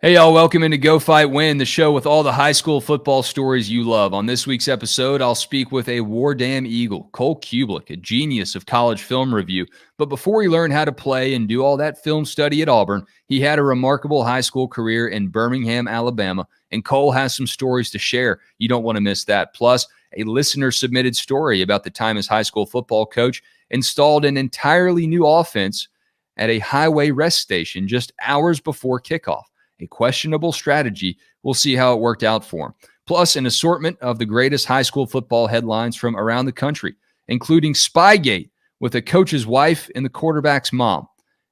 Hey, y'all, welcome into Go Fight Win, the show with all the high school football stories you love. On this week's episode, I'll speak with a War Damn Eagle, Cole Cubelic, a genius of college film review. But before he learned how to play and do all that film study at Auburn, he had a remarkable high school career in Birmingham, Alabama, and Cole has some stories to share. You don't want to miss that. Plus, a listener-submitted story about the time his high school football coach installed an entirely new offense at a highway rest station just hours before kickoff. A questionable strategy. We'll see how it worked out for him. Plus, an assortment of the greatest high school football headlines from around the country, including SpyGate with a coach's wife and the quarterback's mom,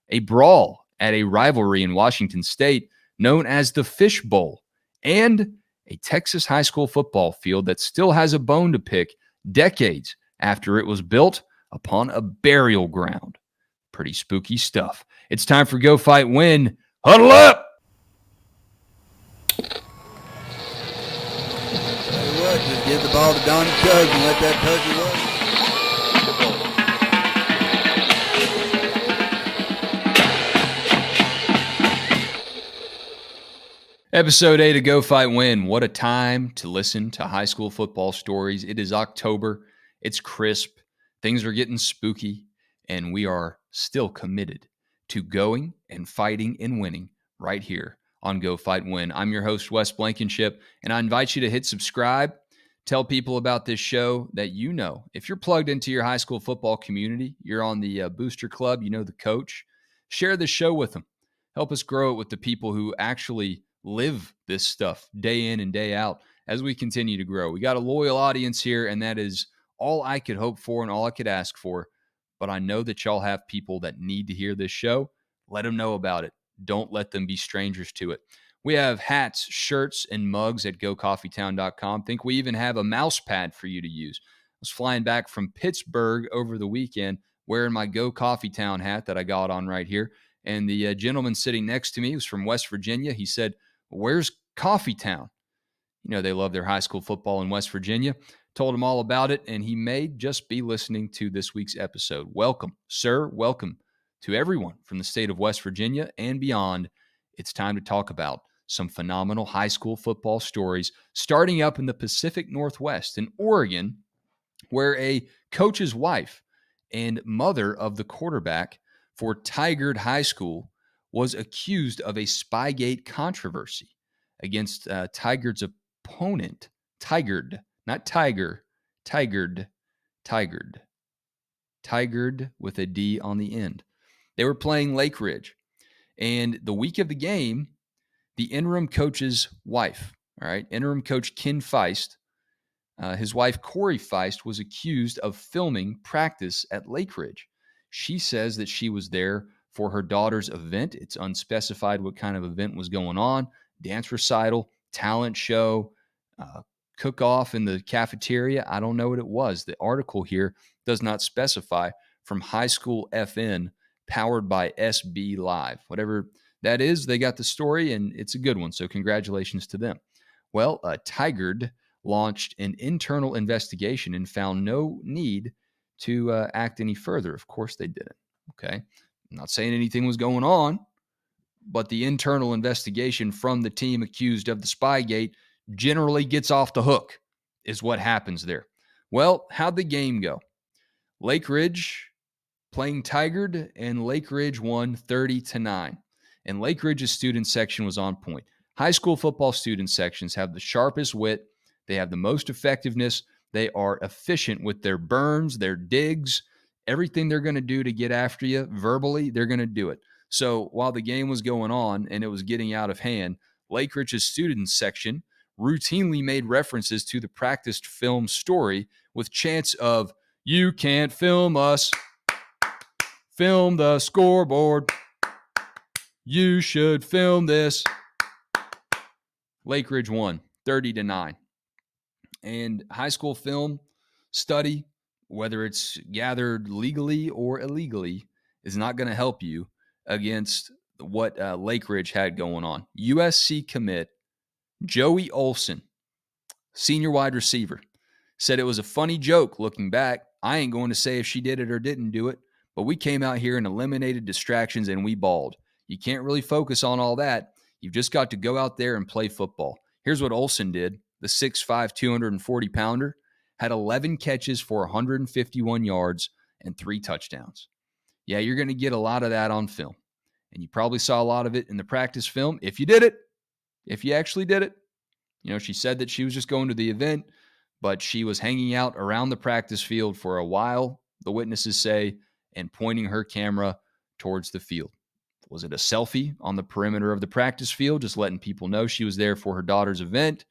a brawl at a rivalry in Washington State known as the Fish Bowl, and a Texas high school football field that still has a bone to pick decades after it was built upon a burial ground. Pretty spooky stuff. It's time for Go Fight Win. Huddle up! Just give the ball to Donnie Chubb and let that turkey run. Episode 8 of Go Fight Win. What a time to listen to high school football stories. It is October. It's crisp. Things are getting spooky. And we are still committed to going and fighting and winning right here on Go Fight Win. I'm your host, Wes Blankenship, and I invite you to hit subscribe. Tell people about this show that you know. If you're plugged into your high school football community, you're on the booster club, you know the coach, share the show with them. Help us grow it with the people who actually live this stuff day in and day out as we continue to grow. We got a loyal audience here, and that is all I could hope for and all I could ask for. But I know that y'all have people that need to hear this show. Let them know about it. Don't let them be strangers to it. We have hats, shirts, and mugs at gocoffeetown.com. Think we even have a mouse pad for you to use. I was flying back from Pittsburgh over the weekend wearing my Go Coffee Town hat that I got on right here. And the gentleman sitting next to me was from West Virginia. He said, "Where's Coffee Town?" You know, they love their high school football in West Virginia. Told him all about it, and he may just be listening to this week's episode. Welcome, sir. Welcome to everyone from the state of West Virginia and beyond. It's time to talk about some phenomenal high school football stories, starting up in the Pacific Northwest in Oregon, where a coach's wife and mother of the quarterback for Tigard High School was accused of a SpyGate controversy against Tigard's opponent, Tigard, not Tiger, Tigard with a D on the end. They were playing Lake Ridge, and the week of the game, the interim coach's wife, interim coach Ken Feist, his wife Corey Feist was accused of filming practice at Lake Ridge. She says that she was there for her daughter's event. It's unspecified what kind of event was going on. Dance recital, talent show, cook-off in the cafeteria. I don't know what it was. The article here does not specify. From High School FN, powered by SB Live. Whatever that is, they got the story, and it's a good one, so congratulations to them. Well, Tigard launched an internal investigation and found no need to act any further. Of course they didn't, okay? I'm not saying anything was going on, but the internal investigation from the team accused of the SpyGate generally gets off the hook, is what happens there. Well, how'd the game go? Lake Ridge playing Tigard, and Lake Ridge won 30-9. And Lake Ridge's student section was on point. High school football student sections have the sharpest wit. They have the most effectiveness. They are efficient with their burns, their digs, everything they're going to do to get after you verbally, they're going to do it. So while the game was going on and it was getting out of hand, Lake Ridge's student section routinely made references to the practiced film story with chants of, "You can't film us. Film the scoreboard. You should film this." Lake Ridge won 30-9. And high school film study, whether it's gathered legally or illegally, is not going to help you against what Lake Ridge had going on. USC commit Joey Olson, senior wide receiver, said it was a funny joke looking back. I ain't going to say if she did it or didn't do it, but we came out here and eliminated distractions and we balled. You can't really focus on all that. You've just got to go out there and play football. Here's what Olsen did. The 6'5", 240-pounder had 11 catches for 151 yards and 3 touchdowns. Yeah, you're going to get a lot of that on film. And you probably saw a lot of it in the practice film. If you did it, if you actually did it. She said that she was just going to the event, but she was hanging out around the practice field for a while, the witnesses say, and pointing her camera towards the field. Was it a selfie on the perimeter of the practice field, just letting people know she was there for her daughter's event?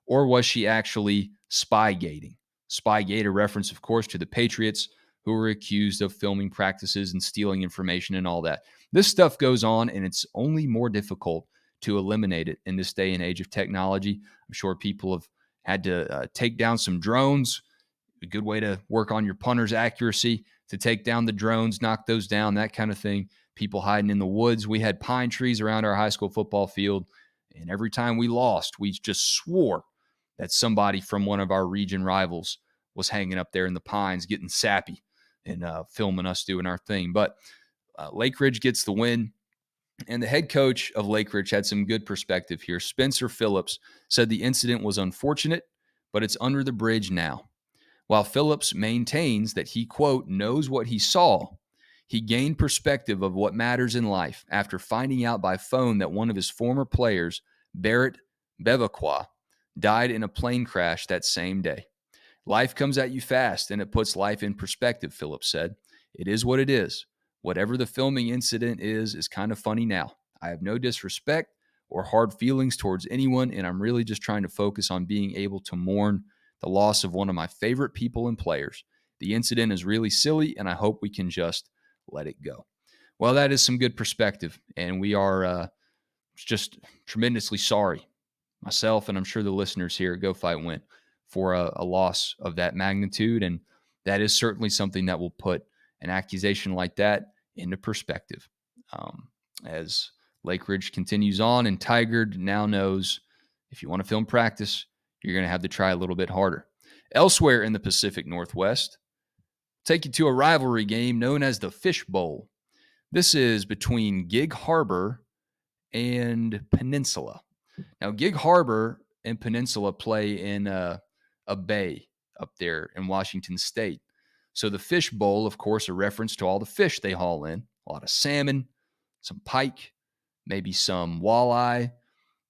Or was she actually SpyGating? SpyGate, a reference, of course, to the Patriots, who were accused of filming practices and stealing information and all that. This stuff goes on, and it's only more difficult to eliminate it in this day and age of technology. I'm sure people have had to take down some drones. A good way to work on your punter's accuracy, to take down the drones, knock those down, that kind of thing. People hiding in the woods. We had pine trees around our high school football field, and every time we lost, we just swore that somebody from one of our region rivals was hanging up there in the pines getting sappy and filming us doing our thing. But Lake Ridge gets the win. And the head coach of Lake Ridge had some good perspective here. Spencer Phillips said the incident was unfortunate, but it's under the bridge now. While Phillips maintains that he, quote, knows what he saw, he gained perspective of what matters in life after finding out by phone that one of his former players, Barrett Bevacqua, died in a plane crash that same day. Life comes at you fast, and it puts life in perspective, Phillips said. It is what it is. Whatever the filming incident is kind of funny now. I have no disrespect or hard feelings towards anyone, and I'm really just trying to focus on being able to mourn the loss of one of my favorite people and players. The incident is really silly, and I hope we can just let it go. Well, that is some good perspective, and we are just tremendously sorry, myself, and I'm sure the listeners here at Go Fight Win, for a loss of that magnitude, and that is certainly something that will put an accusation like that into perspective. As Lake Ridge continues on, and Tigard now knows if you want to film practice, you're going to have to try a little bit harder. Elsewhere in the Pacific Northwest, take you to a rivalry game known as the Fish Bowl. This is between Gig Harbor and Peninsula. Now, Gig Harbor and Peninsula play in a bay up there in Washington State. So the Fish Bowl, of course, a reference to all the fish they haul in. A lot of salmon, some pike, maybe some walleye.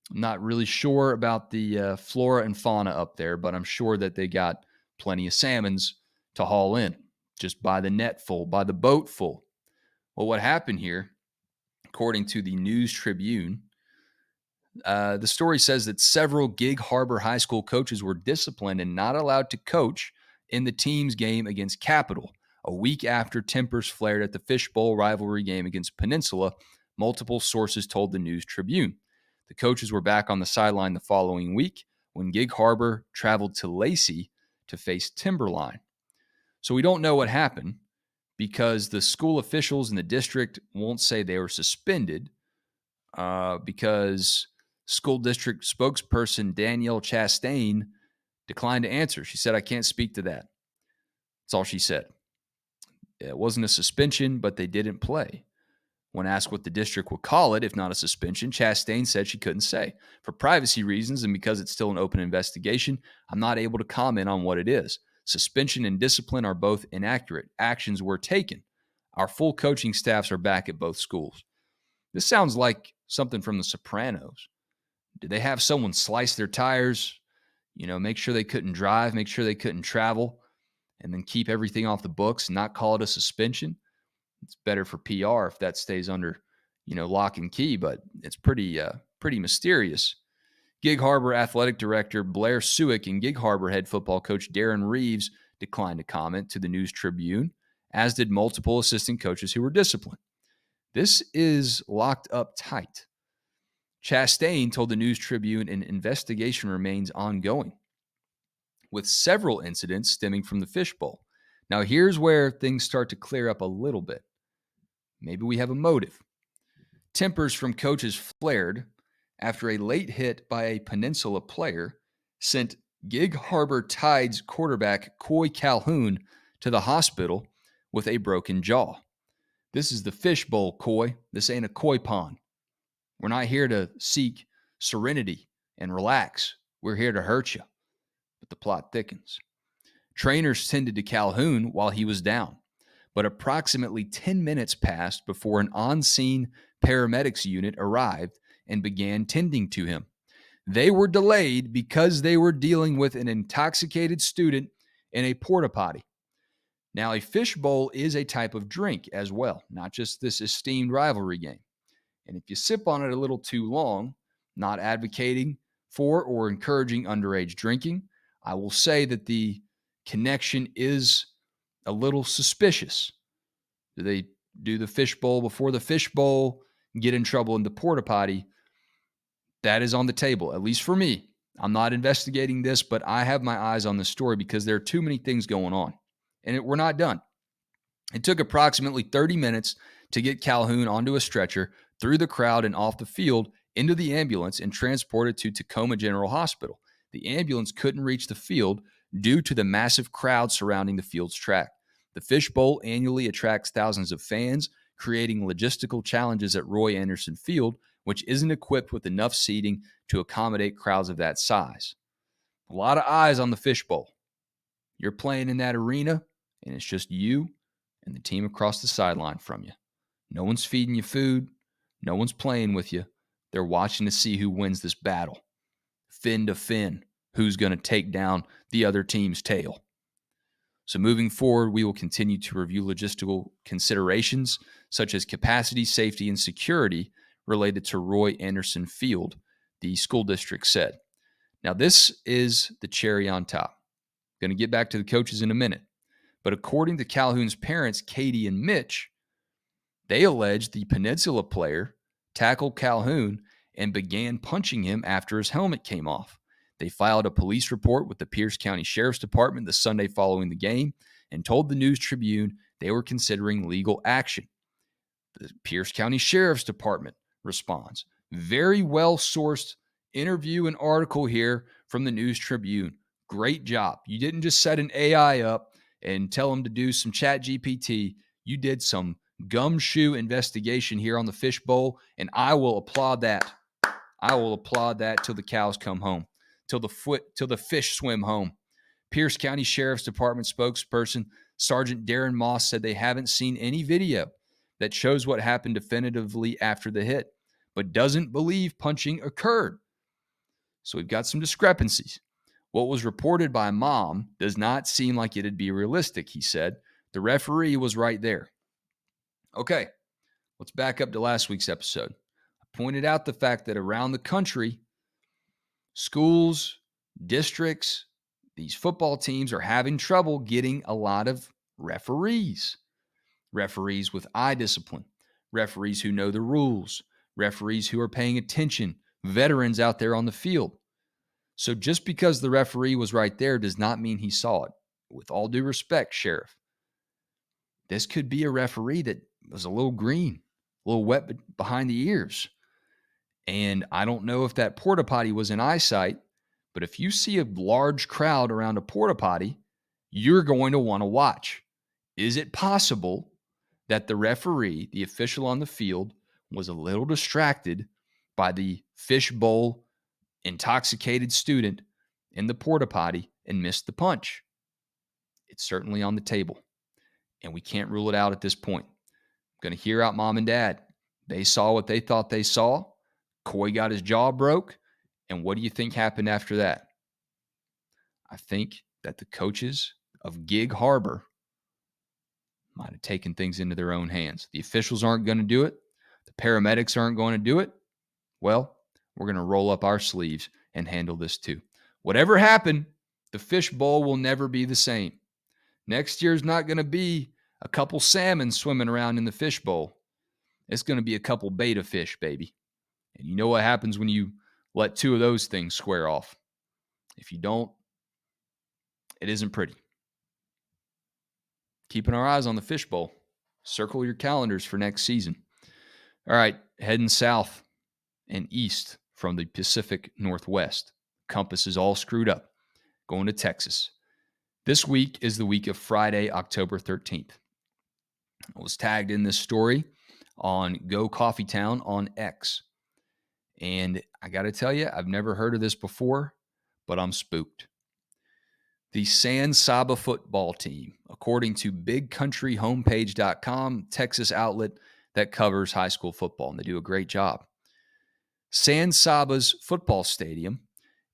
I'm not really sure about the flora and fauna up there, but I'm sure that they got plenty of salmons to haul in, just by the net full, by the boat full. Well, what happened here, according to the News Tribune, the story says that several Gig Harbor High School coaches were disciplined and not allowed to coach in the team's game against Capital, a week after tempers flared at the Fish Bowl rivalry game against Peninsula, multiple sources told the News Tribune. The coaches were back on the sideline the following week when Gig Harbor traveled to Lacey to face Timberline. So we don't know what happened because the school officials in the district won't say they were suspended because school district spokesperson Danielle Chastain declined to answer. She said, I can't speak to that. That's all she said. It wasn't a suspension, but they didn't play. When asked what the district would call it, if not a suspension, Chastain said she couldn't say. For privacy reasons and because it's still an open investigation, I'm not able to comment on what it is. Suspension and discipline are both inaccurate. Actions were taken. Our full coaching staffs are back at both schools. This sounds like something from The Sopranos. Did they have someone slice their tires, make sure they couldn't drive, make sure they couldn't travel, and then keep everything off the books and not call it a suspension? It's better for PR if that stays under, lock and key, but it's pretty mysterious. Gig Harbor Athletic Director Blair Suick and Gig Harbor head football coach Darren Reeves declined to comment to the News Tribune, as did multiple assistant coaches who were disciplined. This is locked up tight. Chastain told the News Tribune an investigation remains ongoing, with several incidents stemming from the Fish Bowl. Now, here's where things start to clear up a little bit. Maybe we have a motive. Tempers from coaches flared after a late hit by a Peninsula player sent Gig Harbor Tide's quarterback Coy Calhoun to the hospital with a broken jaw. This is the Fish Bowl, Coy. This ain't a koi pond. We're not here to seek serenity and relax. We're here to hurt you. But the plot thickens. Trainers tended to Calhoun while he was down, but approximately 10 minutes passed before an on-scene paramedics unit arrived and began tending to him. They were delayed because they were dealing with an intoxicated student in a porta-potty. Now, a fishbowl is a type of drink as well, not just this esteemed rivalry game. And if you sip on it a little too long, not advocating for or encouraging underage drinking, I will say that the connection is a little suspicious. Do they do the fishbowl before the fishbowl, get in trouble in the porta potty? That is on the table, at least for me. I'm not investigating this, but I have my eyes on this story because there are too many things going on, and we're not done. It took approximately 30 minutes to get Calhoun onto a stretcher, through the crowd and off the field, into the ambulance and transported to Tacoma General Hospital. The ambulance couldn't reach the field due to the massive crowd surrounding the field's track. The Fishbowl annually attracts thousands of fans, creating logistical challenges at Roy Anderson Field, which isn't equipped with enough seating to accommodate crowds of that size. A lot of eyes on the Fishbowl. You're playing in that arena, and it's just you and the team across the sideline from you. No one's feeding you food. No one's playing with you. They're watching to see who wins this battle. Fin to fin, who's going to take down the other team's tail. So moving forward, we will continue to review logistical considerations such as capacity, safety, and security related to Roy Anderson Field, the school district said. Now, this is the cherry on top. Going to get back to the coaches in a minute. But according to Calhoun's parents, Katie and Mitch, they alleged the Peninsula player tackled Calhoun and began punching him after his helmet came off. They filed a police report with the Pierce County Sheriff's Department the Sunday following the game and told the News Tribune they were considering legal action. The Pierce County Sheriff's Department responds. Very well-sourced interview and article here from the News Tribune. Great job. You didn't just set an AI up and tell them to do some chat GPT. You did some gumshoe investigation here on the Fishbowl, and I will applaud that. I will applaud that till the cows come home, till the fish swim home. Pierce County Sheriff's Department spokesperson Sergeant Darren Moss said they haven't seen any video that shows what happened definitively after the hit, but doesn't believe punching occurred. So we've got some discrepancies. What was reported by Mom does not seem like it'd be realistic, he said. The referee was right there. Okay, let's back up to last week's episode. I pointed out the fact that around the country, schools, districts, these football teams are having trouble getting a lot of referees. Referees with eye discipline, referees who know the rules, referees who are paying attention, veterans out there on the field. So just because the referee was right there does not mean he saw it. With all due respect, Sheriff, this could be a referee that was a little green, a little wet behind the ears. And I don't know if that porta potty was in eyesight, but if you see a large crowd around a porta potty, you're going to want to watch. Is it possible that the referee, the official on the field, was a little distracted by the fishbowl intoxicated student in the porta potty and missed the punch? It's certainly on the table, and we can't rule it out at this point. I'm going to hear out Mom and Dad. They saw what they thought they saw. Coy got his jaw broke. And what do you think happened after that? I think that the coaches of Gig Harbor might have taken things into their own hands. The officials aren't going to do it. The paramedics aren't going to do it. Well, we're going to roll up our sleeves and handle this too. Whatever happened, the fishbowl will never be the same. Next year's not going to be a couple salmon swimming around in the fishbowl. It's going to be a couple beta fish, baby. And you know what happens when you let two of those things square off? If you don't, it isn't pretty. Keeping our eyes on the fishbowl. Circle your calendars for next season. All right, heading south and east from the Pacific Northwest. Compass is all screwed up. Going to Texas. This week is the week of Friday, October 13th. I was tagged in this story on Go Coffee Town on X. And I got to tell you, I've never heard of this before, but I'm spooked. The San Saba football team, according to bigcountryhomepage.com, Texas outlet that covers high school football, and they do a great job. San Saba's football stadium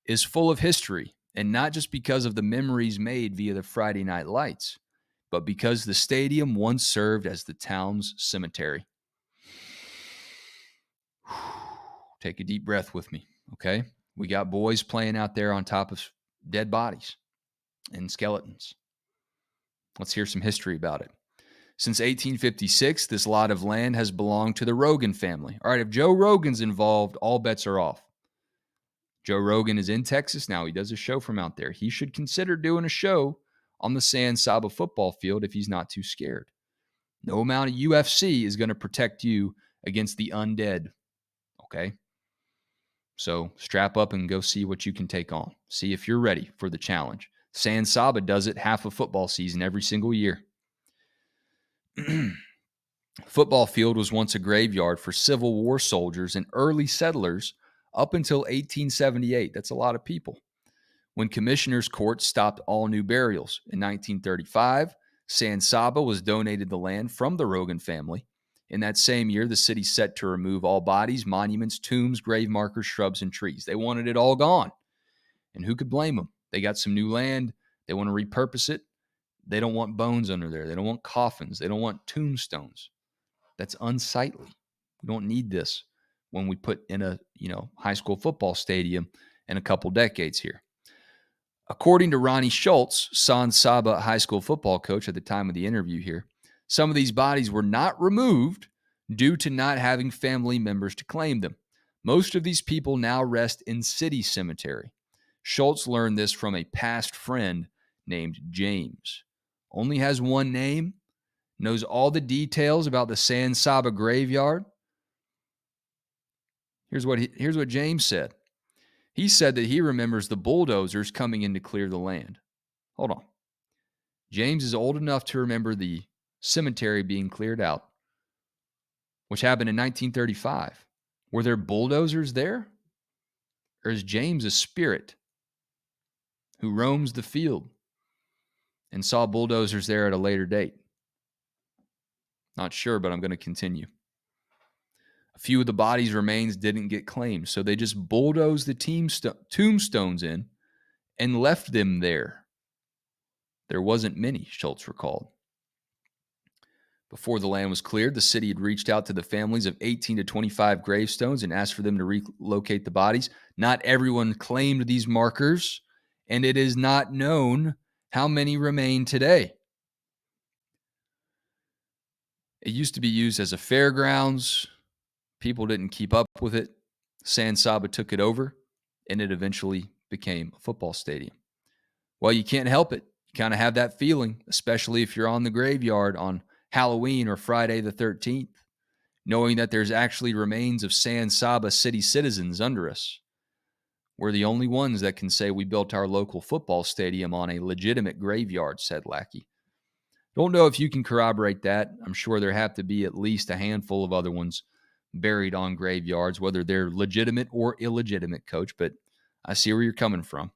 is full of history, and not just because of the memories made via the Friday night lights, but because the stadium once served as the town's cemetery. Take a deep breath with me, okay? We got boys playing out there on top of dead bodies and skeletons. Let's hear some history about it. Since 1856, this lot of land has belonged to the Rogan family. All right, if Joe Rogan's involved, all bets are off. Joe Rogan is in Texas now. He does a show from out there. He should consider doing a show on the San Saba football field if he's not too scared. No amount of UFC is going to protect you against the undead, okay? So strap up and go see what you can take on. See if you're ready for the challenge. San Saba does it half a football season every single year. Football field was once a graveyard for Civil War soldiers and early settlers up until 1878. That's a lot of people. When Commissioner's Court stopped all new burials. In 1935, San Saba was donated the land from the Rogan family. In that same year, the city set to remove all bodies, monuments, tombs, grave markers, shrubs, and trees. They wanted it all gone. And who could blame them? They got some new land. They want to repurpose it. They don't want bones under there. They don't want coffins. They don't want tombstones. That's unsightly. We don't need this when we put in a high school football stadium in a couple decades here. According to Ronnie Schultz, San Saba high school football coach at the time of the interview here, some of these bodies were not removed due to not having family members to claim them. Most of these people now rest in city cemetery. Schultz learned this from a past friend named James. Only has one name, knows all the details about the San Saba graveyard. Here's what James said. He said that he remembers the bulldozers coming in to clear the land. Hold on. James is old enough to remember the cemetery being cleared out, which happened in 1935. Were there bulldozers there? Or is James a spirit who roams the field and saw bulldozers there at a later date? Not sure, but I'm going to continue. A few of the body's remains didn't get claimed, so they just bulldozed the tombstones in and left them there. There wasn't many, Schultz recalled. Before the land was cleared, the city had reached out to the families of 18 to 25 gravestones and asked for them to relocate the bodies. Not everyone claimed these markers, and it is not known how many remain today. It used to be used as a fairgrounds. People didn't keep up with it. San Saba took it over, and it eventually became a football stadium. Well, you can't help it. You kind of have that feeling, especially if you're on the graveyard on Halloween or Friday the 13th, knowing that there's actually remains of San Saba city citizens under us. We're the only ones that can say we built our local football stadium on a legitimate graveyard, said Lackey. Don't know if you can corroborate that. I'm sure there have to be at least a handful of other ones buried on graveyards, whether they're legitimate or illegitimate, Coach, but I see where you're coming from.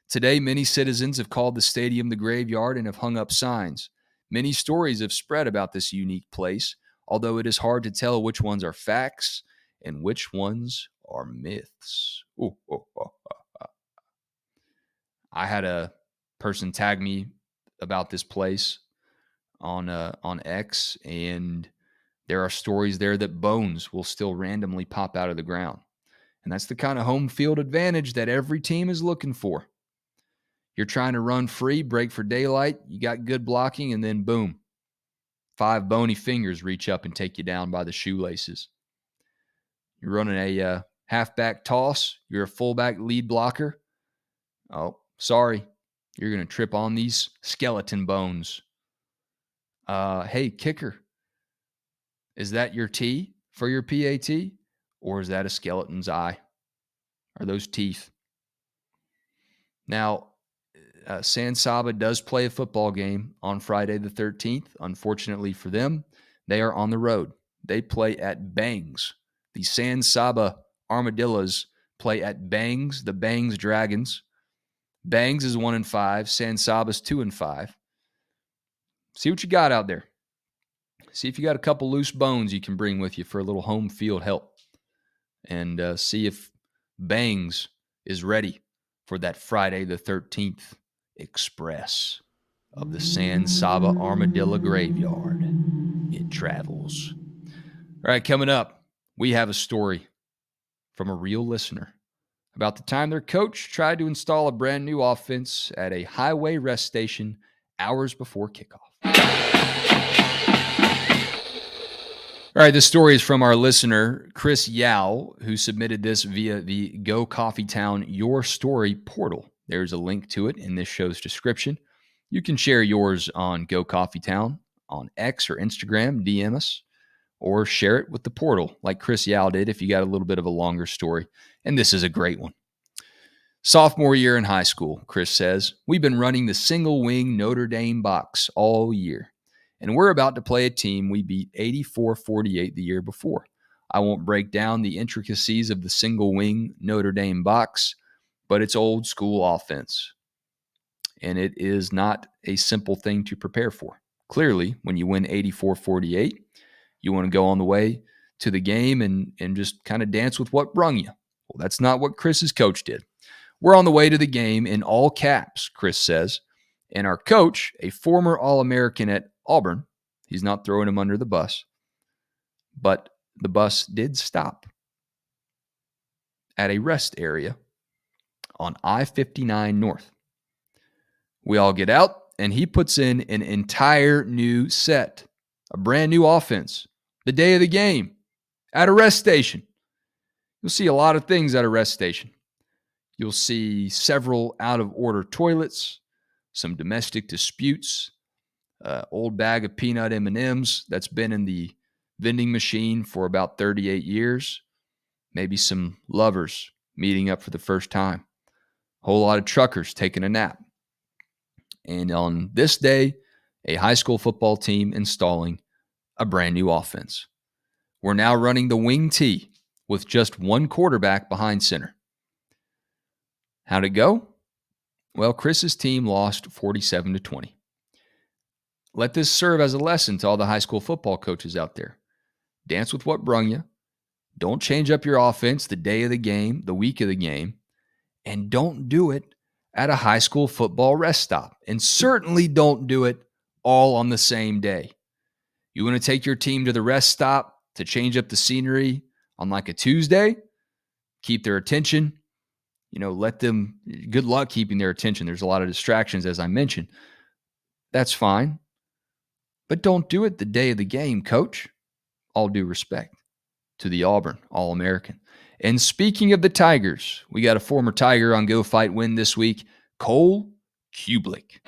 Today, many citizens have called the stadium the graveyard and have hung up signs. Many stories have spread about this unique place, although it is hard to tell which ones are facts and which ones are myths. I had a person tag me about this place on X, and there are stories there that bones will still randomly pop out of the ground. And that's the kind of home field advantage that every team is looking for. You're trying to run free, break for daylight, you got good blocking, and then boom, 5 bony fingers reach up and take you down by the shoelaces. You're running a halfback toss, you're a fullback lead blocker. Oh, sorry, you're going to trip on these skeleton bones. Hey, kicker, is that your T for your PAT? Or is that a skeleton's eye? Are those teeth? Now, San Saba does play a football game on Friday the 13th. Unfortunately for them, they are on the road. They play at Bangs, the San Saba Armadillos play at Bangs, the Bangs Dragons. Bangs is 1-5. San Saba's 2-5. See what you got out there. See if you got a couple loose bones you can bring with you for a little home field help. And see if Bangs is ready for that Friday the 13th express of the San Saba Armadillo Graveyard. It travels. All right, coming up, we have a story from a real listener about the time their coach tried to install a brand new offense at a highway rest station hours before kickoff. All right, this story is from our listener, Chris Yao, who submitted this via the Go Coffee Town Your Story portal. There's a link to it in this show's description. You can share yours on Go Coffee Town on X or Instagram, DM us, or share it with the portal like Chris Yao did if you got a little bit of a longer story. And this is a great one. Sophomore year in high school, Chris says, we've been running the single wing Notre Dame box all year. And we're about to play a team we beat 84-48 the year before. I won't break down the intricacies of the single wing Notre Dame box, but it's old school offense. And it is not a simple thing to prepare for. Clearly, when you win 84-48, you want to go on the way to the game and just kind of dance with what brung you. Well, that's not what Chris's coach did. We're on the way to the game in all caps, Chris says. And our coach, a former All-American at Auburn, he's not throwing him under the bus, but the bus did stop at a rest area on I-59 North. We all get out, and he puts in an entire new set, a brand new offense, the day of the game, at a rest station. You'll see a lot of things at a rest station. You'll see several out-of-order toilets, some domestic disputes, old bag of peanut M&Ms that's been in the vending machine for about 38 years, maybe some lovers meeting up for the first time, a whole lot of truckers taking a nap. And on this day, a high school football team installing a brand new offense. We're now running the wing T with just one quarterback behind center. How'd it go? Well, Chris's team lost 47-20. Let this serve as a lesson to all the high school football coaches out there. Dance with what brung you. Don't change up your offense the day of the game, the week of the game, and don't do it at a high school football rest stop. And certainly don't do it all on the same day. You want to take your team to the rest stop to change up the scenery on like a Tuesday, keep their attention, let them, good luck keeping their attention. There's a lot of distractions, as I mentioned. That's fine. But don't do it the day of the game, coach. All due respect to the Auburn All-American. And speaking of the Tigers, we got a former Tiger on Go Fight Win this week, Cole Cubelic.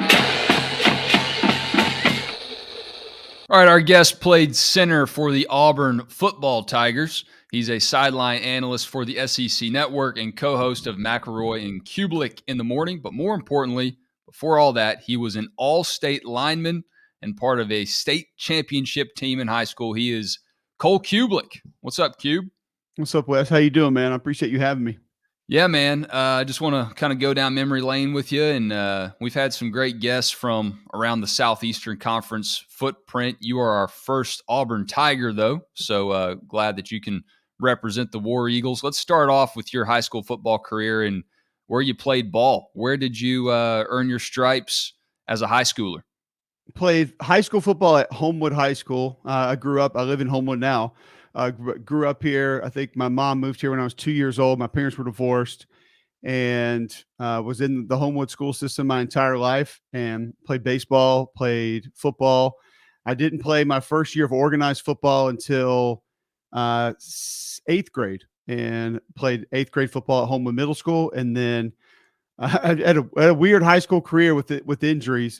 All right, our guest played center for the Auburn football Tigers. He's a sideline analyst for the SEC Network and co-host of McElroy and Cubelic in the morning. But more importantly, before all that, he was an all-state lineman and part of a state championship team in high school. He is Cole Cubelic. What's up, Cube? What's up, Wes? How you doing, man? I appreciate you having me. Yeah, man. I just want to kind of go down memory lane with you. And we've had some great guests from around the Southeastern Conference footprint. You are our first Auburn Tiger, though. So glad that you can represent the War Eagles. Let's start off with your high school football career and where you played ball. Where did you earn your stripes as a high schooler? Played high school football at Homewood High School. I live in Homewood now. Grew up here. I think my mom moved here when I was 2 years old. My parents were divorced and was in the Homewood school system my entire life and played baseball, played football. I didn't play my first year of organized football until 8th grade and played 8th grade football at Homewood Middle School. And then I had a weird high school career with injuries.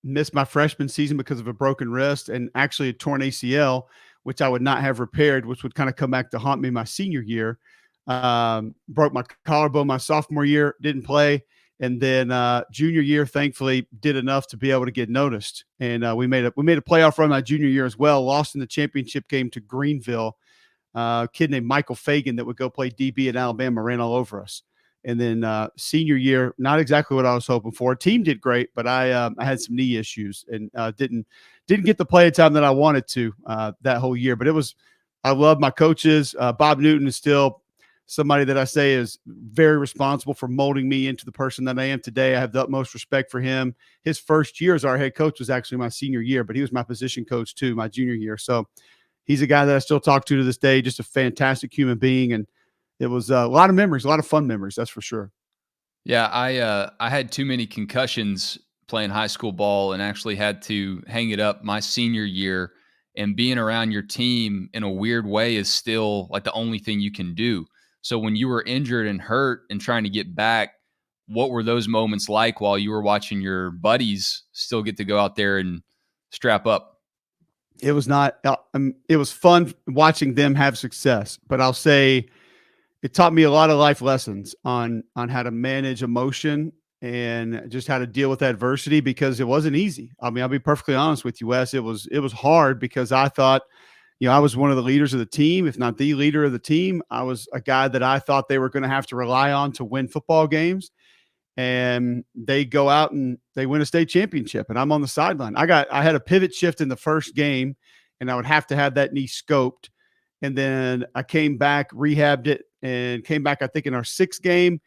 Missed my freshman season because of a broken wrist and actually a torn ACL, which I would not have repaired, which would kind of come back to haunt me my senior year. Broke my collarbone my sophomore year, didn't play. And then junior year, thankfully, did enough to be able to get noticed. And we made a playoff run my junior year as well, lost in the championship game to Greenville. A kid named Michael Fagan that would go play DB at Alabama ran all over us. And then senior year, not exactly what I was hoping for. Team did great, but I had some knee issues and didn't get the play time that I wanted to that whole year. But I love my coaches. Bob Newton is still somebody that I say is very responsible for molding me into the person that I am today. I have the utmost respect for him. His first year as our head coach was actually my senior year, but he was my position coach too, my junior year. So he's a guy that I still talk to this day, just a fantastic human being. And it was a lot of memories, a lot of fun memories, that's for sure. Yeah, I had too many concussions playing high school ball and actually had to hang it up my senior year. And being around your team in a weird way is still like the only thing you can do. So when you were injured and hurt and trying to get back, what were those moments like while you were watching your buddies still get to go out there and strap up? It was not. It was fun watching them have success, but I'll say it taught me a lot of life lessons on how to manage emotion and just how to deal with adversity, because it wasn't easy. I mean, I'll be perfectly honest with you, Wes. It was hard because I thought, I was one of the leaders of the team, if not the leader of the team. I was a guy that I thought they were going to have to rely on to win football games. And they go out and they win a state championship, and I'm on the sideline. I had a pivot shift in the first game, and I would have to have that knee scoped. And then I came back, rehabbed it, and came back, I think, in our sixth game.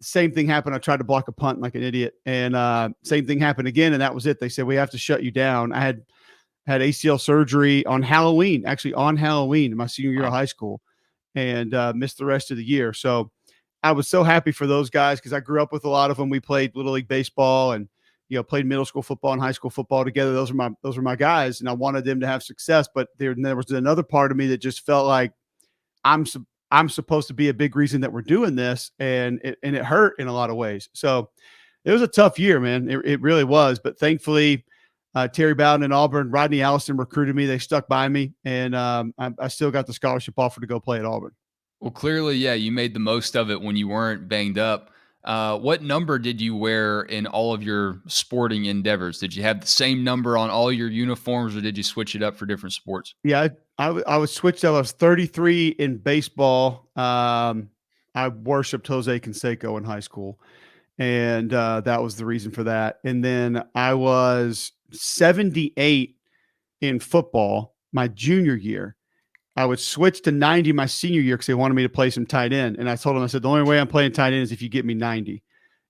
Same thing happened. I tried to block a punt like an idiot, and same thing happened again, and that was it. They said, we have to shut you down. I had ACL surgery on Halloween, in my senior year of high school, and missed the rest of the year. So I was so happy for those guys because I grew up with a lot of them. We played Little League baseball and, played middle school football and high school football together. Those are my guys, and I wanted them to have success. But there was another part of me that just felt like I'm supposed to be a big reason that we're doing this, and it hurt in a lot of ways. So it was a tough year, man. It really was. But thankfully, Terry Bowden and Auburn, Rodney Allison recruited me. They stuck by me, and I still got the scholarship offer to go play at Auburn. Well, clearly, yeah, you made the most of it when you weren't banged up. What number did you wear in all of your sporting endeavors? Did you have the same number on all your uniforms, or did you switch it up for different sports? Yeah, I was switched. I was 33 in baseball. I worshipped Jose Canseco in high school, and that was the reason for that. And then I was 78 in football my junior year. I would switch to 90 my senior year because they wanted me to play some tight end. And I told them, I said, the only way I'm playing tight end is if you get me 90.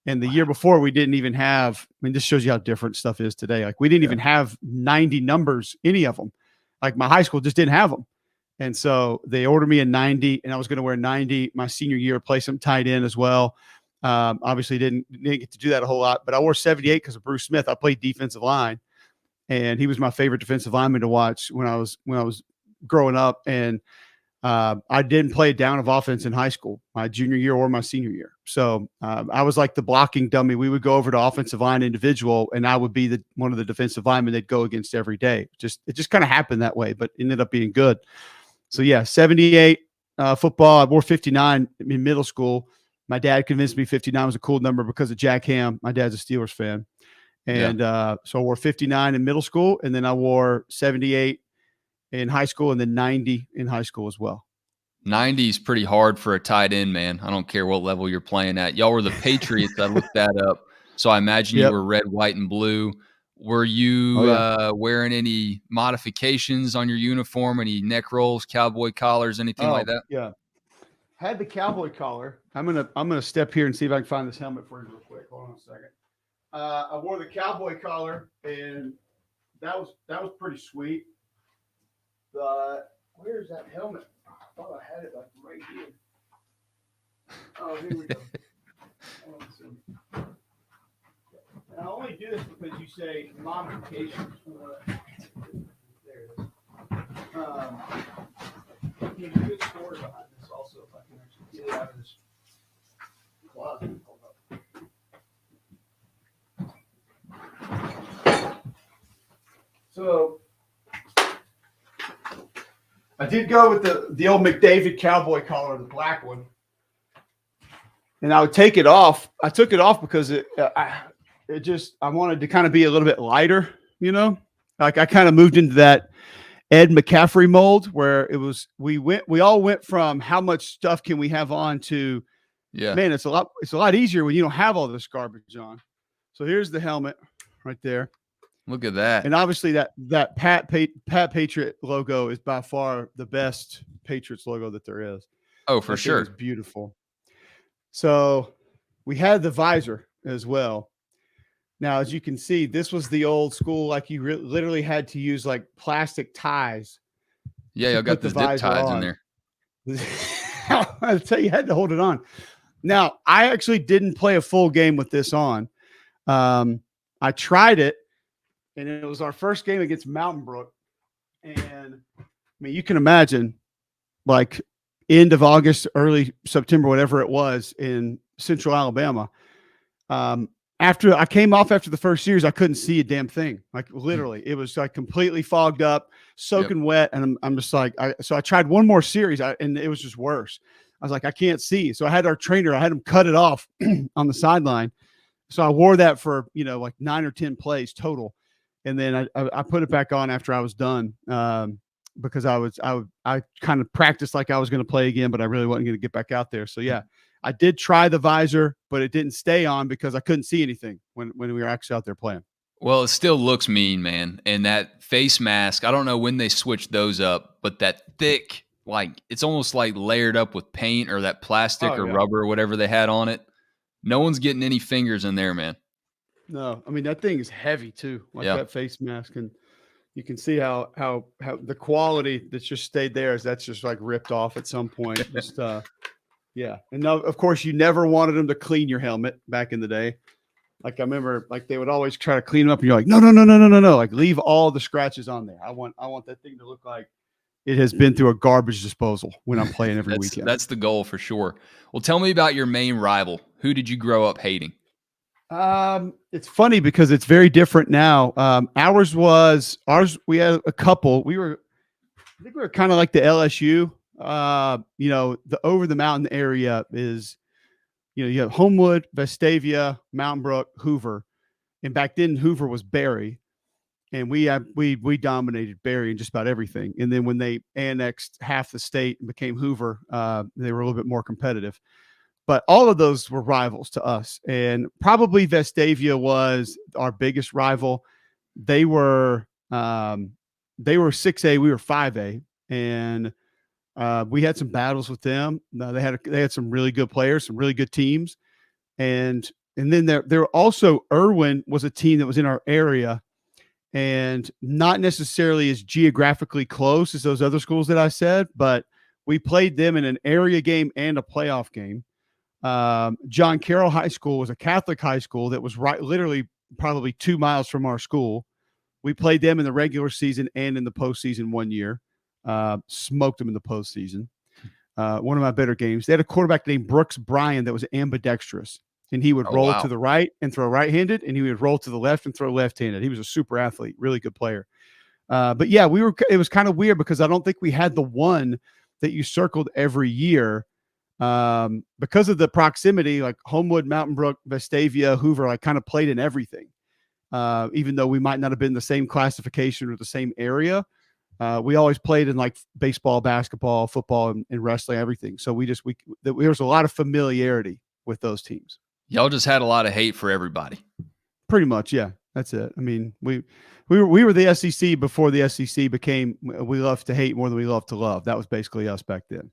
And the year before, we didn't even have, this shows you how different stuff is today. Like, we didn't even have 90 numbers, any of them. Like, my high school just didn't have them. And so they ordered me a 90, and I was going to wear 90 my senior year, play some tight end as well. Obviously didn't get to do that a whole lot, but I wore 78 because of Bruce Smith. I played defensive line, and he was my favorite defensive lineman to watch when I was growing up. And I didn't play down of offense in high school, my junior year or my senior year. So I was like the blocking dummy. We would go over to offensive line individual, and I would be one of the defensive linemen they'd go against every day. It just kind of happened that way, but ended up being good. So yeah, 78 football. I wore 59 in middle school. My dad convinced me 59 was a cool number because of Jack Ham. My dad's a Steelers fan. And so I wore 59 in middle school, and then I wore 78 in high school, and then 90 in high school as well. 90 is pretty hard for a tight end, man. I don't care what level you're playing at. Y'all were the Patriots. I looked that up. So I imagine you were red, white, and blue. Were you wearing any modifications on your uniform, any neck rolls, cowboy collars, anything like that? Yeah. Had the cowboy collar. I'm gonna step here and see if I can find this helmet for you real quick. Hold on a second. I wore the cowboy collar, and that was pretty sweet. Where's that helmet? I thought I had it like right here. Oh, here we go. And I only do this because you say modifications. There it is. There's a good story behind this also, if I can actually get it out of this closet. So I did go with the old McDavid cowboy collar, the black one, and I would take it off. I took it off because I wanted to kind of be a little bit lighter, Like, I kind of moved into that Ed McCaffrey mold, where we all went from how much stuff can we have on to, man, it's a lot easier when you don't have all this garbage on. So here's the helmet right there. Look at that. And obviously that Pat Patriot logo is by far the best Patriots logo that there is. Oh, for sure. It's beautiful. So we had the visor as well. Now, as you can see, this was the old school, like you literally had to use like plastic ties. Yeah, y'all got the zip ties in there. I'll tell you, had to hold it on. Now, I actually didn't play a full game with this on. I tried it, and it was our first game against Mountain Brook. And I mean, you can imagine, like end of August, early September, whatever it was in Central Alabama. After I came off after the first series, I couldn't see a damn thing. Like literally, it was like completely fogged up, soaking wet. And I'm just like, so I tried one more series and it was just worse. I was like, I can't see. So I had our trainer, I had him cut it off on the sideline. So I wore that for, like 9 or 10 plays total. And then I put it back on after I was done because I kind of practiced like I was going to play again, but I really wasn't going to get back out there. So yeah. I did try the visor, but it didn't stay on because I couldn't see anything when we were actually out there playing. Well, it still looks mean, man. And that face mask, I don't know when they switched those up, but that thick, like it's almost like layered up with paint or that plastic rubber or whatever they had on it. No one's getting any fingers in there, man. No, I mean, that thing is heavy too, like that face mask. And you can see how the quality that's just stayed there is that's just like ripped off at some point. Just, yeah. And now, of course, you never wanted them to clean your helmet back in the day. Like I remember, like they would always try to clean them up, and you're like, no. Like leave all the scratches on there. I want that thing to look like it has been through a garbage disposal when I'm playing every weekend. That's the goal for sure. Well, tell me about your main rival. Who did you grow up hating? It's funny because it's very different now. Ours. We had a couple. I think we were kind of like the LSU. The over the mountain area is, you have Homewood, Vestavia, Mountain Brook, Hoover, and back then Hoover was Berry, and we dominated Berry in just about everything. And then when they annexed half the state and became Hoover, they were a little bit more competitive. But all of those were rivals to us, and probably Vestavia was our biggest rival. They were 6A, we were 5A, and we had some battles with them. They had some really good players, some really good teams, and then there also Irwin was a team that was in our area, and not necessarily as geographically close as those other schools that I said, but we played them in an area game and a playoff game. John Carroll High School was a Catholic high school that was literally probably 2 miles from our school. We played them in the regular season and in the postseason one year. Smoked them in the postseason. One of my better games. They had a quarterback named Brooks Bryan that was ambidextrous, and he would roll to the right and throw right-handed, and he would roll to the left and throw left-handed. He was a super athlete, really good player. But yeah, it was kind of weird because I don't think we had the one that you circled every year. Because of the proximity, like Homewood, Mountain Brook, Vestavia, Hoover, I kind of played in everything. Even though we might not have been the same classification or the same area, we always played in like baseball, basketball, football, and wrestling, everything. So there was a lot of familiarity with those teams. Y'all just had a lot of hate for everybody. Pretty much, yeah. That's it. I mean, we were the SEC before the SEC became. We love to hate more than we love to love. That was basically us back then.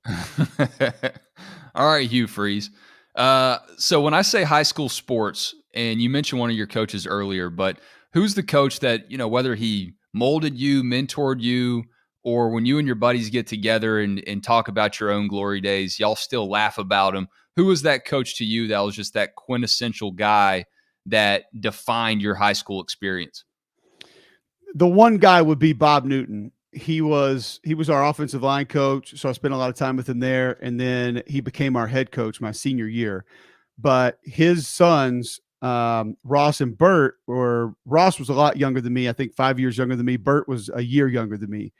All right, Hugh Freeze. So when I say high school sports, and you mentioned one of your coaches earlier, but who's the coach that, whether he molded you, mentored you, or when you and your buddies get together and talk about your own glory days, y'all still laugh about him? Who was that coach to you that was just that quintessential guy that defined your high school experience? The one guy would be Bob Newton. He was our offensive line coach, so I spent a lot of time with him there, and then he became our head coach my senior year. But his sons, Ross and Bert, Ross was a lot younger than me, I think 5 years younger than me. Bert was a year younger than me.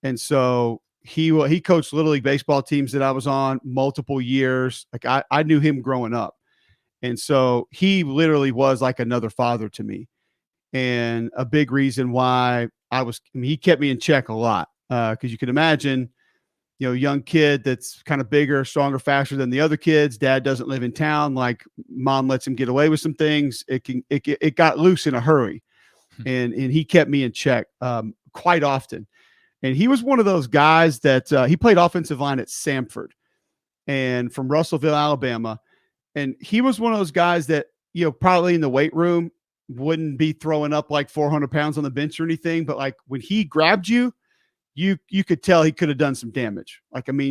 And so he coached Little League baseball teams that I was on multiple years. Like I knew him growing up. And so he literally was like another father to me. And a big reason why he kept me in check a lot. Because you can imagine, young kid that's kind of bigger, stronger, faster than the other kids. Dad doesn't live in town. Like mom lets him get away with some things. It got loose in a hurry, and he kept me in check quite often. And he was one of those guys that he played offensive line at Samford and from Russellville, Alabama. And he was one of those guys that, probably in the weight room wouldn't be throwing up like 400 pounds on the bench or anything. But like when he grabbed you, you could tell he could have done some damage.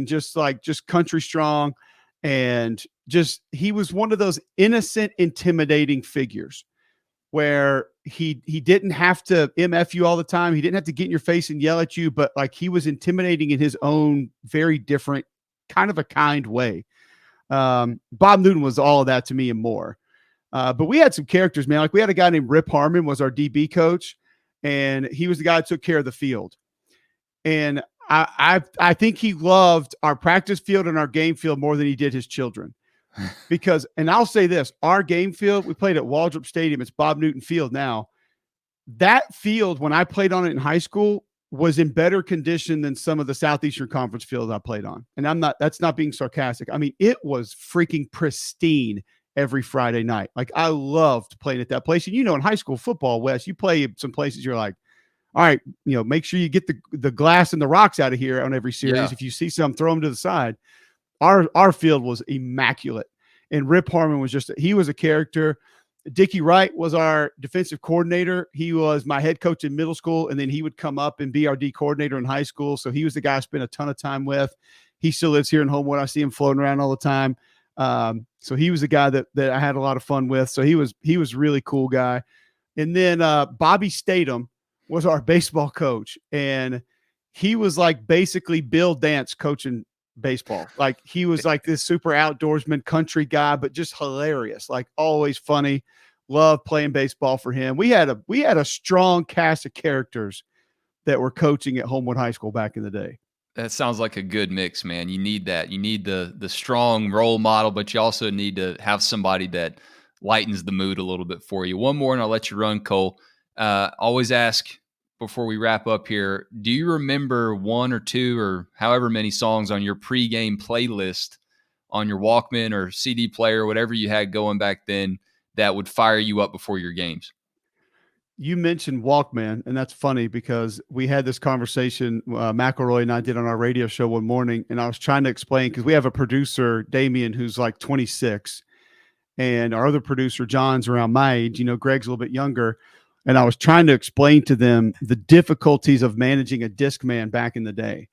Just country strong. And he was one of those innocent, intimidating figures where he didn't have to MF you all the time. He didn't have to get in your face and yell at you, but like he was intimidating in his own very different kind of a kind way. Bob Newton was all of that to me and more. But we had some characters, man. Like we had a guy named Rip Harmon was our DB coach, and he was the guy that took care of the field. And I think he loved our practice field and our game field more than he did his children. Because, and I'll say this, our game field, we played at Waldrop Stadium. It's Bob Newton Field now. That field, when I played on it in high school, was in better condition than some of the Southeastern Conference fields I played on. And that's not being sarcastic. I mean, it was freaking pristine every Friday night. Like I loved playing at that place. And in high school football, Wes, you play some places you're like, all right, make sure you get the glass and the rocks out of here on every series. Yeah. If you see some, throw them to the side. Our field was immaculate. And Rip Harmon he was a character. Dickie Wright was our defensive coordinator. He was my head coach in middle school, and then he would come up and be our D coordinator in high school. So he was the guy I spent a ton of time with. He still lives here in Homewood. I see him floating around all the time. So he was the guy that I had a lot of fun with. So he was a really cool guy. And then Bobby Statham was our baseball coach, and he was like basically Bill Dance coaching baseball. Like he was like this super outdoorsman country guy, but just hilarious, like always funny. Love playing baseball for him. We had a strong cast of characters that were coaching at Homewood High School back in the day. That sounds like a good mix, man. You need that. You need the strong role model, but you also need to have somebody that lightens the mood a little bit for you. One more and I'll let you run, Cole. Always ask before we wrap up here, do you remember one or two or however many songs on your pregame playlist on your Walkman or CD player, whatever you had going back then, that would fire you up before your games? You mentioned Walkman, and that's funny because we had this conversation, McElroy and I did on our radio show one morning, and I was trying to explain, because we have a producer, Damien, who's like 26, and our other producer, John's around my age. Greg's a little bit younger. And I was trying to explain to them the difficulties of managing a Discman back in the day.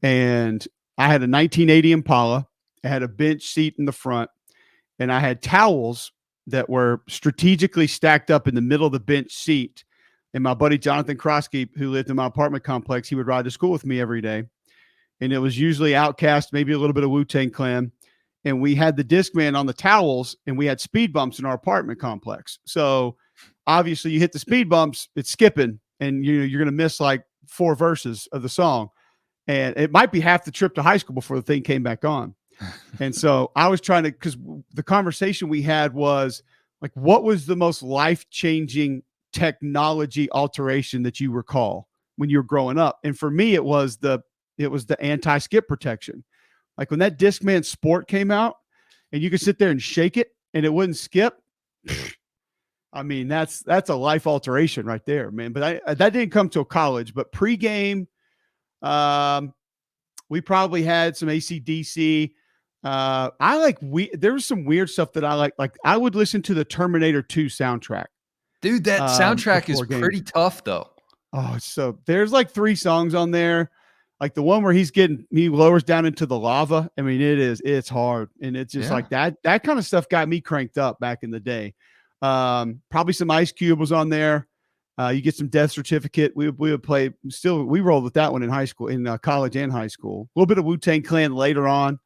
And I had a 1980 Impala. I had a bench seat in the front, and I had towels that were strategically stacked up in the middle of the bench seat. And my buddy Jonathan Krosky, who lived in my apartment complex, he would ride to school with me every day. And it was usually Outkast, maybe a little bit of Wu-Tang Clan. And we had the Discman on the towels, and we had speed bumps in our apartment complex. So obviously you hit the speed bumps, it's skipping, and you're going to miss like 4 verses of the song. And it might be half the trip to high school before the thing came back on. And so I was trying to, because the conversation we had was like, what was the most life-changing technology alteration that you recall when you were growing up? And for me, it was the anti-skip protection. Like when that Discman Sport came out and you could sit there and shake it and it wouldn't skip. I mean, that's a life alteration right there, man. But that didn't come till college. But pregame, we probably had some AC/DC. There was some weird stuff that I like. Like I would listen to the Terminator 2 soundtrack. Dude, that soundtrack is pretty tough, though. Oh, so there's like 3 songs on there. Like the one where he lowers down into the lava. I mean, it's hard. And it's just like that kind of stuff got me cranked up back in the day. Probably some Ice Cube was on there. You get some Death Certificate. We would play we rolled with that one in high school, in college and high school. A little bit of Wu-Tang Clan later on.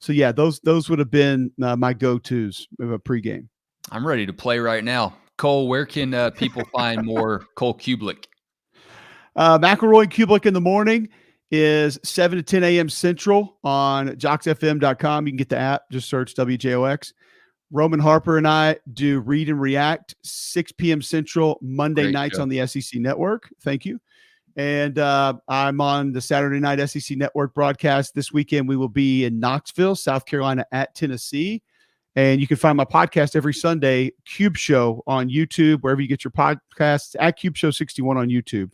So yeah, those would have been my go-tos of a pregame. I'm ready to play right now. Cole, where can people find more Cole Cubelic? McElroy and Cubelic in the morning is 7 to 10 a.m. Central on jocksfm.com. You can get the app. Just search WJOX. Roman Harper and I do Read and React 6 p.m. Central Monday nights on the SEC Network. Thank you. And I'm on the Saturday night SEC Network broadcast. This weekend, we will be in Knoxville, South Carolina at Tennessee. And you can find my podcast every Sunday, Cube Show on YouTube, wherever you get your podcasts, at Cube Show 61 on YouTube.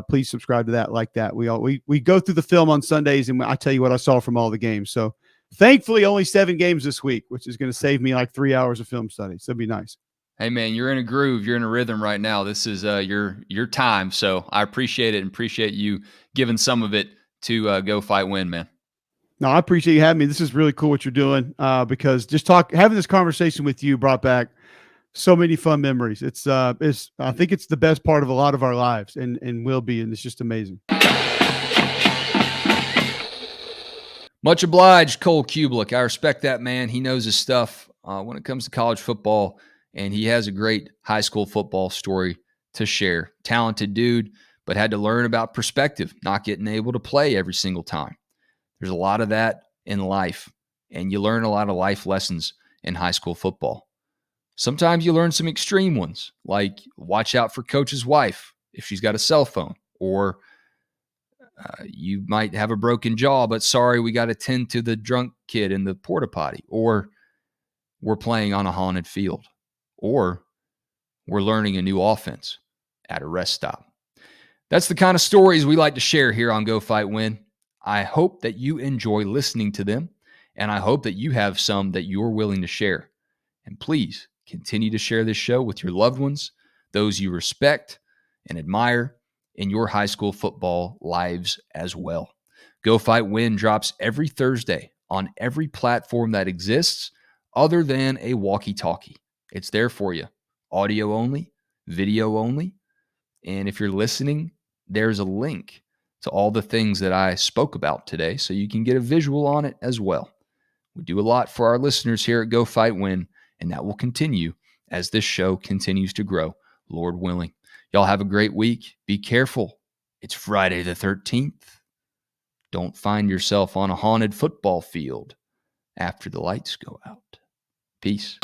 Please subscribe to that like that. We go through the film on Sundays, and I tell you what I saw from all the games. So thankfully, only 7 games this week, which is going to save me like 3 hours of film study. So it'd be nice. Hey, man, you're in a groove. You're in a rhythm right now. This is your time. So I appreciate it and appreciate you giving some of it to Go Fight Win, man. No, I appreciate you having me. This is really cool what you're doing because just having this conversation with you brought back so many fun memories. It's I think it's the best part of a lot of our lives and will be, and it's just amazing. Much obliged, Cole Cubelic. I respect that man. He knows his stuff when it comes to college football, and he has a great high school football story to share. Talented dude, but had to learn about perspective, not getting able to play every single time. There's a lot of that in life, and you learn a lot of life lessons in high school football. Sometimes you learn some extreme ones, like watch out for coach's wife if she's got a cell phone, or you might have a broken jaw, but sorry, we got to tend to the drunk kid in the porta-potty, or we're playing on a haunted field, or we're learning a new offense at a rest stop. That's the kind of stories we like to share here on Go Fight Win. I hope that you enjoy listening to them, and I hope that you have some that you're willing to share. And please continue to share this show with your loved ones, those you respect and admire in your high school football lives as well. Go Fight Win drops every Thursday on every platform that exists other than a walkie-talkie. It's there for you. Audio only, video only. And if you're listening, there's a link to all the things that I spoke about today so you can get a visual on it as well. We do a lot for our listeners here at Go Fight Win, and that will continue as this show continues to grow, Lord willing. Y'all have a great week. Be careful. It's Friday the 13th. Don't find yourself on a haunted football field after the lights go out. Peace.